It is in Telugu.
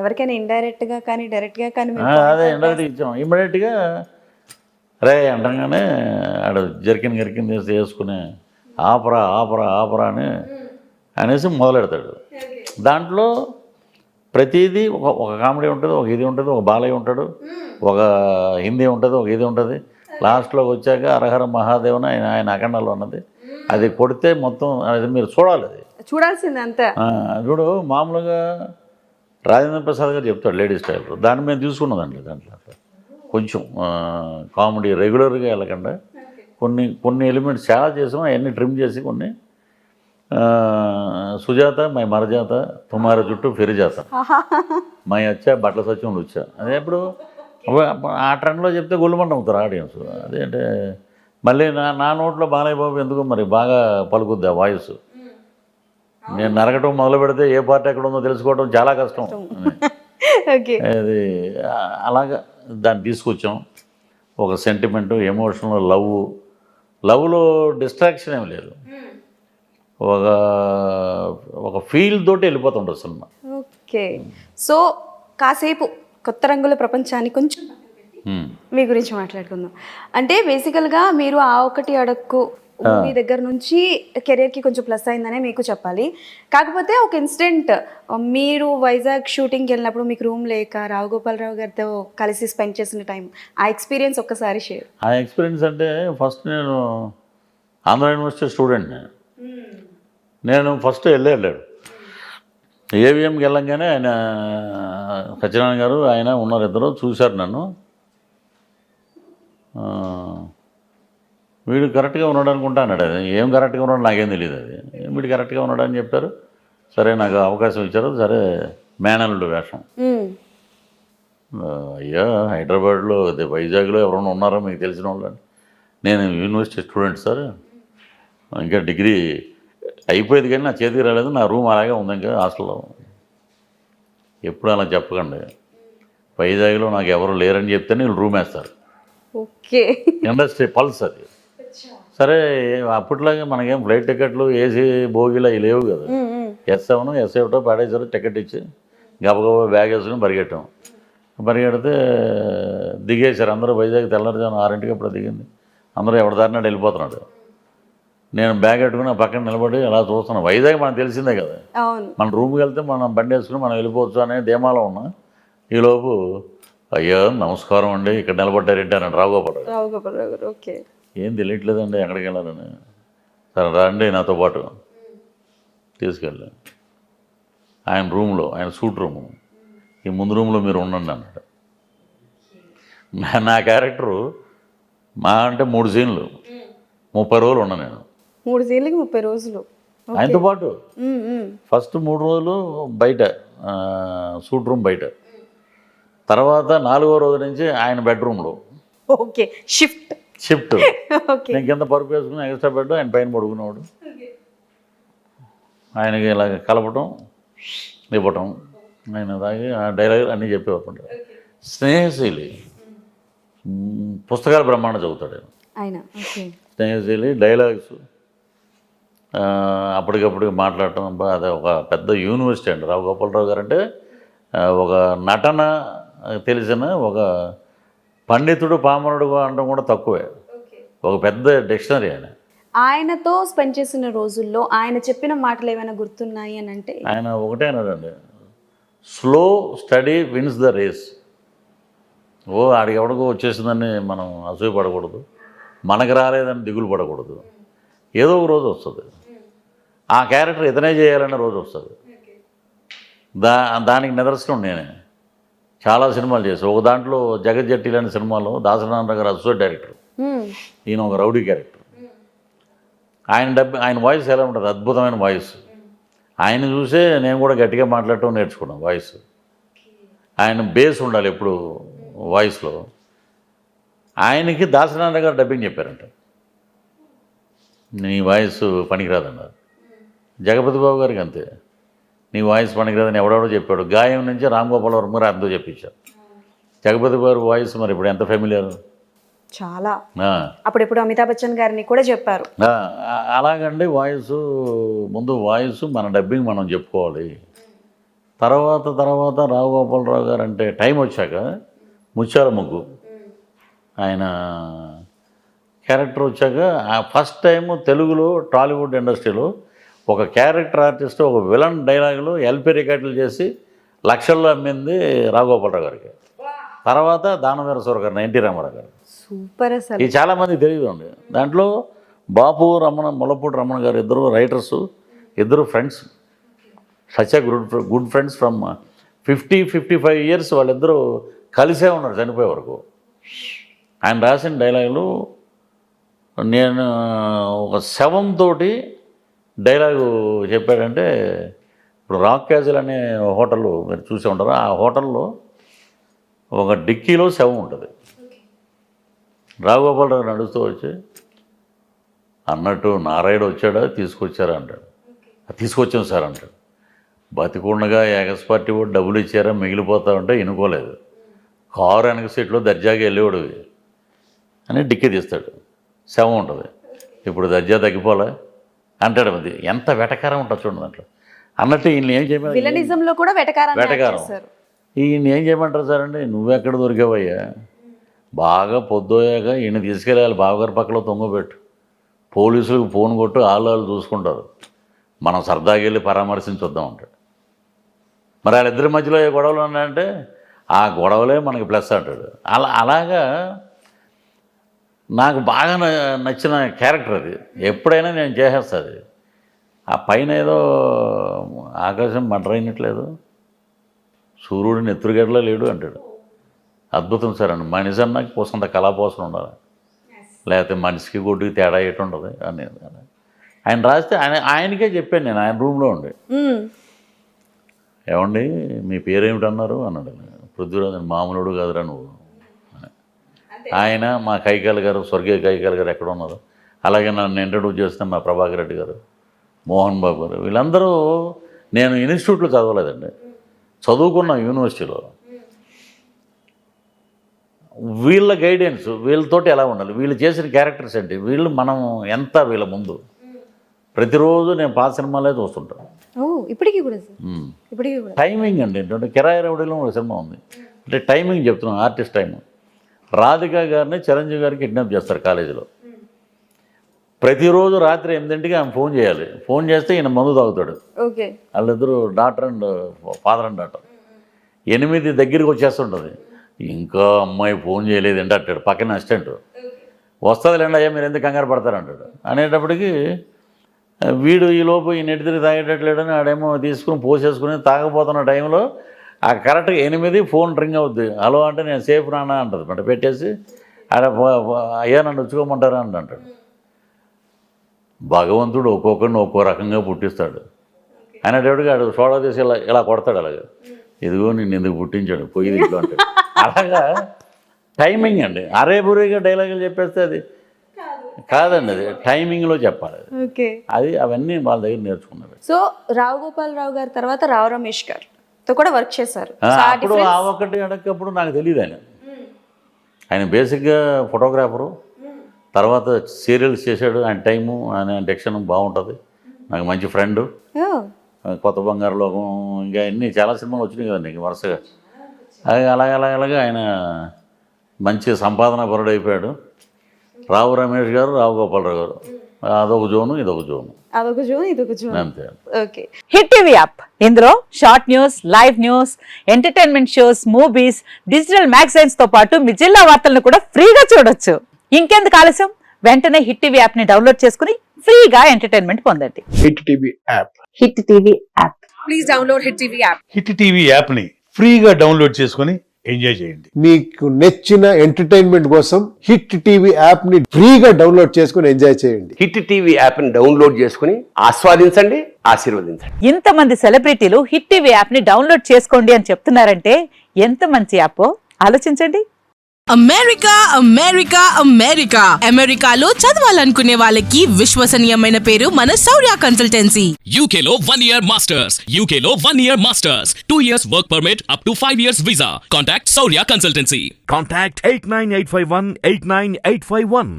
ఎవరికైనా ఇండైరెక్ట్గా కానీ డైరెక్ట్గా కానీ అదే ఇండైరెక్ట్గా ఇచ్చాం. ఇమ్మీడియట్గా రే అంటంగానే ఆడు జరికిన తీసి వేసుకుని ఆపరా ఆపరా ఆపరా అనేసి మొదలెడతాడు. దాంట్లో ప్రతిదీ ఒక కామెడీ ఉంటుంది, ఒక ఇది ఉంటుంది, ఒక బాలయ్య ఉంటాడు, ఒక హిందీ ఉంటుంది, ఒక ఇది ఉంటుంది. లాస్ట్లోకి వచ్చాక హరహర మహాదేవన్ ఆయన అఖండాలో ఉన్నది. అది కొడితే మొత్తం అది మీరు చూడాలి, అది చూడాల్సింది అంతే. చూడు మామూలుగా రాజేంద్ర ప్రసాద్ గారు చెప్తాడు లేడీస్ స్టైల్, దాన్ని మేము తీసుకున్నదండి. దాంట్లో కొంచెం కామెడీ రెగ్యులర్గా వెళ్ళకుండా కొన్ని ఎలిమెంట్స్ చాలా చేసాం, అవన్నీ ట్రిమ్ చేసి కొన్ని సుజాత మై మరజాత తుమార జుట్టు ఫిరిజాత మై వచ్చా బట్టల సత్యం వచ్చా. అదే ఇప్పుడు ఆ ట్రెండ్లో చెప్తే గొల్లుమంట అవుతారు ఆడియన్స్. అదేంటే మళ్ళీ నా నోట్లో బాలయ్య బాబు ఎందుకు మరి బాగా పలుకుద్ది ఆ వాయిస్. నేను నరకటం మొదలు పెడితే ఏ పార్టీ ఎక్కడ ఉందో తెలుసుకోవడం చాలా కష్టం. అది అలాగా దాన్ని తీసుకొచ్చాం. ఒక సెంటిమెంటు, ఎమోషనల్, లవ్లో డిస్ట్రాక్షన్ ఏమి లేదు. ఒక ఫీల్ తోటి వెళ్ళిపోతుంటుంది సినిమా. ఓకే, సో కాసేపు కొత్త రంగుల ప్రపంచాన్ని కొంచెం మీ గురించి మాట్లాడుకుందాం. అంటే బేసికల్గా మీరు ఆ ఒకటి అడక్కు మీ దగ్గర నుంచి కెరీర్కి కొంచెం ప్లస్ అయిందనే మీకు చెప్పాలి. కాకపోతే ఒక ఇన్సిడెంట్, మీరు వైజాగ్ షూటింగ్కి వెళ్ళినప్పుడు మీకు రూమ్ లేక రావు గోపాలరావు గారితో కలిసి స్పెండ్ చేసిన టైం, ఆ ఎక్స్పీరియన్స్ ఒక్కసారి షేర్. ఆ ఎక్స్పీరియన్స్ అంటే ఫస్ట్ నేను ఆంధ్ర యూనివర్సిటీ స్టూడెంట్. నేను ఫస్ట్ వెళ్ళాడు ఏవిఎంకి వెళ్ళంగానే ఆయన సత్యనారాయణ గారు ఆయన ఉన్నారు, ఇద్దరు చూశారు నన్ను. వీడు కరెక్ట్గా ఉన్నాడు అనుకుంటా అన్నాడు. అది ఏం కరెక్ట్గా ఉన్నాడు నాకేం తెలియదు. అది వీడు కరెక్ట్గా ఉన్నాడు అని చెప్పారు. సరే నాకు అవకాశం ఇచ్చారు. సరే మేనల్లుడు వేషం. అయ్యా హైదరాబాద్లో అదే వైజాగ్లో ఎవరైనా ఉన్నారో మీకు తెలిసిన వాళ్ళు? నేను యూనివర్సిటీ స్టూడెంట్ సార్, ఇంకా డిగ్రీ అయిపోయేది కానీ నా చేతికి రాలేదు, నా రూమ్ అలాగే ఉంది ఇంకా హాస్టల్లో. ఎప్పుడు అలా చెప్పకండి, వైజాగ్లో నాకు ఎవరు లేరని చెప్తే వీళ్ళు రూమ్ వేస్తారు. ఓకే, ఇండస్ట్రీ పల్స్ అది. సరే అప్పట్లాగే మనకేం ఫ్లైట్ టికెట్లు ఏసీ బోగీలు అవి లేవు కదా. S7 S8 పడేసారు, టికెట్ ఇచ్చి గబగబా బ్యాగ్ వేసుకుని పరిగెడితే దిగేశారు అందరూ. వైజాగ్ తెల్లారుజాము 6ంటికి అప్పుడు దిగింది. అందరూ ఎవరి దారినాడు వెళ్ళిపోతున్నాడు. నేను బ్యాగ్ పెట్టుకుని పక్కన నిలబడి అలా చూస్తున్నాను. వైజాగ్ మనకు తెలిసిందే కదా, మన రూమ్కి వెళ్తే మనం బండి వేసుకుని మనం వెళ్ళిపోవచ్చు అనే ధీమాలో ఉన్నా. ఈలోపు అయ్యో నమస్కారం అండి, ఇక్కడ నిలబడ్డారేంటి అన్నాడు రావుగోపాలరావు గారు. ఓకే, ఏం తెలియట్లేదండి ఎక్కడికి వెళ్ళాలని. సరే రండి నాతో పాటు తీసుకెళ్ళి ఆయన రూమ్లో, ఆయన సూట్ రూము, ఈ ముందు రూమ్లో మీరు ఉండండి అన్నాడు. నా క్యారెక్టరు మా అంటే 3 సీన్లు 30 రోజులు ఉన్నా నేను. 3 సీన్లకి 30 రోజులు ఆయనతో పాటు. ఫస్ట్ 3 రోజులు బయట సూట్ రూమ్ బయట, తర్వాత 4వ రోజు నుంచి ఆయన బెడ్రూమ్లో. ఓకే, షిఫ్ట్ నేను కింద పరుపు వేసుకుని ఎక్స్ట్రా బెడ్, ఆయన పైన పడుకునేవాడు. ఆయనకి ఇలా కలపటం ఇవ్వటం, ఆయన తాగి ఆ డైలాగ్ అన్నీ చెప్పేవాడు. స్నేహశీలి పుస్తకాలు బ్రహ్మాండం చదువుతాడు ఆయన. స్నేహశీలి డైలాగ్స్ అప్పటికప్పుడు మాట్లాడటం. అదే ఒక పెద్ద యూనివర్సిటీ అండి రావు గోపాలరావు గారు. అంటే ఒక నటన తెలిసిన ఒక పండితుడు పామరుడు అనడం కూడా తక్కువే, ఒక పెద్ద డిక్షనరీ ఆయన. ఆయనతో స్పెండ్ చేసిన రోజుల్లో ఆయన చెప్పిన మాటలు ఏమైనా గుర్తున్నాయి అని అంటే? ఆయన ఒకటే అన్నాడండి, slow study wins the race. ఆడికి ఎవడికో వచ్చేసిందని మనం అసూయపడకూడదు, మనకు రాలేదని దిగులు పడకూడదు. ఏదో ఒక రోజు వస్తుంది, ఆ క్యారెక్టర్ ఇతనే చేయాలనే రోజు వస్తుంది. దానికి నిదర్శనం నేనే. చాలా సినిమాలు చేశాను. ఒక దాంట్లో జగజ్జట్టి లాంటి సినిమాలో దాసనారాయణ గారు అసోసియేట్ డైరెక్టర్, ఈయన ఒక రౌడీ క్యారెక్టర్. ఆయన వాయిస్ ఎలా ఉంటుంది, అద్భుతమైన వాయిస్. ఆయన చూసే నేను కూడా గట్టిగా మాట్లాడటం నేర్చుకున్నాను. వాయిస్ ఆయన బేస్ ఉండాలి ఎప్పుడు వాయిస్లో. ఆయనకి దాసనారాయణ గారు డబ్బింగ్ చెప్పారంట, నీ వాయిస్ పనికిరాదన్నారు. జగపతి బాబు గారికి అంతే, నీ వాయిస్ పనికిరాదని ఎవడెవడో చెప్పాడు. గాయం నుంచి రామ్ గోపాల్ వర్మ గారు ఆయనతో చెప్పించారు. జగపతి గారు వాయిస్ మరి ఇప్పుడు ఎంత ఫెమిలియర్, చాలా. అప్పుడెప్పుడు అమితాబ్ బచ్చన్ గారిని కూడా చెప్పారు. అలాగండి వాయిస్. ముందు వాయిస్ మన డబ్బింగ్ మనం చెప్పుకోవాలి, తర్వాత రావు గోపాలరావు గారు అంటే టైం వచ్చాక ముత్యాల ముగ్గు ఆయన క్యారెక్టర్ వచ్చాక ఫస్ట్ టైం తెలుగులో టాలీవుడ్ ఇండస్ట్రీలో ఒక క్యారెక్టర్ ఆర్టిస్ట్ ఒక విలన్ డైలాగులు ఎల్పి రికార్డులు చేసి లక్షల్లో అమ్మింది రావు గోపాలరావు గారికి. తర్వాత దానవీర సూరకర్ణ ఎన్టీ రామారావు గారు. సూపర్ అసలు. ఇది చాలామంది తెలియదు అండి. దాంట్లో బాపు రమణ ముల్లపూడి రమణ గారు ఇద్దరు రైటర్సు, ఇద్దరు friends, such good friends from 55 years వాళ్ళిద్దరూ కలిసే ఉన్నారు చనిపోయే వరకు. ఆయన రాసిన డైలాగులు నేను ఒక శవంతోటి డైలాగు చెప్పాడంటే, ఇప్పుడు రాక్ క్యాజిల్ అనే హోటల్ మీరు చూసే ఉంటారు. ఆ హోటల్లో ఒక డిక్కీలో శవం ఉంటుంది. రావుగోపాలరావు నడుస్తూ వచ్చి అన్నట్టు నారాయణ వచ్చాడా తీసుకొచ్చారా అంటాడు. తీసుకొచ్చాం సార్ అంటాడు. బతికుండగా ఎగస్ పార్టీ కూడా డబ్బులు ఇచ్చారా మిగిలిపోతా ఉంటే ఇనుకోలేదు, కారు వెనక సీట్లో దర్జాగా వెళ్ళేవాడు అని డిక్కీ తీస్తాడు, శవం ఉంటుంది. ఇప్పుడు దర్జా తగ్గిపోలే అంటాడు. అది ఎంత వెటకారం ఉంటుంది చూడండి దాంట్లో. అన్నట్టు ఈయన ఏం చేయమంటారు, విలనిజంలో కూడా వెటకారం. ఈయన ఏం చేయమంటారు సార్ అంటే, నువ్వెక్కడ దొరికావయ్యా, బాగా పొద్దుపోయాక ఈయన తీసుకెళ్ళాలి బావగారి పక్కలో తొంగబెట్టు, పోలీసులకు ఫోన్ కొట్టు, వాళ్ళు చూసుకుంటారు, మనం సరదాగా వెళ్ళి పరామర్శించొద్దాం అంటాడు. మరి వాళ్ళిద్దరి మధ్యలో ఏ గొడవలు ఉన్నాయంటే ఆ గొడవలే మనకి ప్లస్ అంటాడు. అలాగా నాకు బాగా నచ్చిన క్యారెక్టర్ అది. ఎప్పుడైనా నేను చేసేస్తా అది. ఆ పైన ఏదో ఆకాశం మంటరైనట్లేదు, సూర్యుడిని ఎత్తురుగడలా లేడు అంటాడు. అద్భుతం సార్ అండి. మనిషి అన్నాక పోసంత కళాపోసన ఉండాలి, లేకపోతే మనిషికి గుడ్డికి తేడా ఏటు ఉండదు అనేది. ఆయన రాస్తే ఆయనకే చెప్పాను నేను ఆయన రూమ్లో ఉండి, ఏమండి మీ పేరేమిటన్నారు అన్నాడు. పృథ్వీరాజ్ మామూలుడు కాదురా నువ్వు. ఆయన మా కైకాల గారు, స్వర్గీయ కైకాల గారు ఎక్కడ ఉన్నారు, అలాగే నన్ను ఇంట్రడ్యూస్ చేస్తాను మా ప్రభాకర్ రెడ్డి గారు, మోహన్ బాబు గారు, వీళ్ళందరూ నేను ఇన్స్టిట్యూట్లో చదవలేదండి, చదువుకున్న యూనివర్సిటీలో. వీళ్ళ గైడెన్స్, వీళ్ళతోటి ఎలా ఉండాలి, వీళ్ళు చేసిన క్యారెక్టర్స్ ఏంటి, వీళ్ళు మనం ఎంత వీళ్ళ ముందు. ప్రతిరోజు నేను పాత సినిమాలే చూస్తుంటాను. ఇప్పటికీ కూడా టైమింగ్ అండి ఏంటంటే కిరాయి రౌడీలో ఒక సినిమా ఉంది అంటే టైమింగ్ చెప్తున్నాను, ఆర్టిస్ట్ టైం. రాధిక గారిని చిరంజీవి గారికి కిడ్నాప్ చేస్తారు కాలేజీలో. ప్రతిరోజు రాత్రి 8 ఆమె ఫోన్ చేయాలి. ఫోన్ చేస్తే ఈయన మందు తాగుతాడు. వాళ్ళిద్దరు doctor and father and doctor. 8 దగ్గరికి వచ్చేస్తుంటుంది. ఇంకా అమ్మాయి ఫోన్ చేయలేదంటే అంటాడు పక్కన అసిస్టెంట్. వస్తుంది లేండి అయ్యా మీరు ఎందుకు కంగారు పడతారంటాడు. అనేటప్పటికి వీడు ఈలోపు ఈ నెట్టి తాగేటట్లేడని ఆడేమో తీసుకుని పోసేసుకుని తాగబోతున్న టైంలో ఆ కరెక్ట్గా 8 ఫోన్ రింగ్ అవుద్ది. హలో అంటే నేను సేఫ్ రానా అంటుంది. అంటే పెట్టేసి ఆడ అయ్యా నన్ను వచ్చుకోమంటారా అని అంటాడు. భగవంతుడు ఒక్కొక్కరిని ఒక్కో రకంగా పుట్టిస్తాడు. అనేటప్పటికి ఆడు సోడా తీసి ఇలా కొడతాడు. అలాగా ఇదిగో నిన్ను ఎందుకు పుట్టించాడు పోయి ఇంట్లో అంటాడు. అలాగా టైమింగ్ అండి. అరేబురేగా డైలాగులు చెప్పేస్తే అది కాదండి, అది టైమింగ్లో చెప్పాలి. అది అవన్నీ వాళ్ళ దగ్గర నేర్చుకున్నారు. సో రావు గోపాలరావు గారి తర్వాత రావు రమేష్ గారితో కూడా వర్క్ చేశారు. అప్పుడు ఆ ఒకటి అడగప్పుడు నాకు తెలియదు. ఆయన బేసిక్గా ఫోటోగ్రాఫరు, తర్వాత సీరియల్స్ చేశాడు. ఆయన టైము ఆయన డిక్షన్ బాగుంటుంది. నాకు మంచి ఫ్రెండ్. కొత్త బంగారు లోకం ఇంకా అన్నీ చాలా సినిమాలు వచ్చినాయి కదండి ఇంక వరుసగా. అలాగే ఆయన మంచి సంపాదన పరుడు అయిపోయాడు. రావు రమేష్ గారు, రావు గోపాలరావు గారు, అదొక జోను ఇదొక జోను, అంతే. హిట్ టీవీ యాప్, ఇందులో short news, live news, entertainment shows, movies, digital magazines తో పాటు మీ జిల్లా వార్తలను కూడా ఫ్రీగా చూడొచ్చు. ఇంకెందుకు ఆలస్యం, వెంటనే హిట్ టీవీ యాప్ ని డౌన్లోడ్ చేసుకుని ఫ్రీగా ఎంటర్టైన్మెంట్ పొందండి. Hit TV app, hit TV app, please download hit TV app. Hit TV app ని ఫ్రీగా డౌన్లోడ్ చేసుకుని ఎంజాయ్ చేయండి. మీకు నచ్చిన ఎంటర్టైన్మెంట్ కోసం హిట్ టీవీ యాప్ ని ఫ్రీగా డౌన్లోడ్ చేసుకుని ఎంజాయ్ చేయండి. హిట్ టీవీ యాప్ ని డౌన్లోడ్ చేసుకుని ఆస్వాదించండి, ఆశీర్వదించండి. ఇంతమంది సెలబ్రిటీలు హిట్ టీవీ యాప్ ని డౌన్లోడ్ చేసుకోండి అని చెప్తున్నారంటే ఎంత మంచి యాప్ ఆలోచించండి. అమెరికాలో చదవాలనుకునే వాళ్ళకి విశ్వసనీయమైన పేరు మన శౌర్య కన్సల్టెన్సీ. UK లో 1 year masters, UK లో 1 year masters, 2 years work permit up to 5 years visa. Contact Saurya Consultancy. Contact 89851 89851.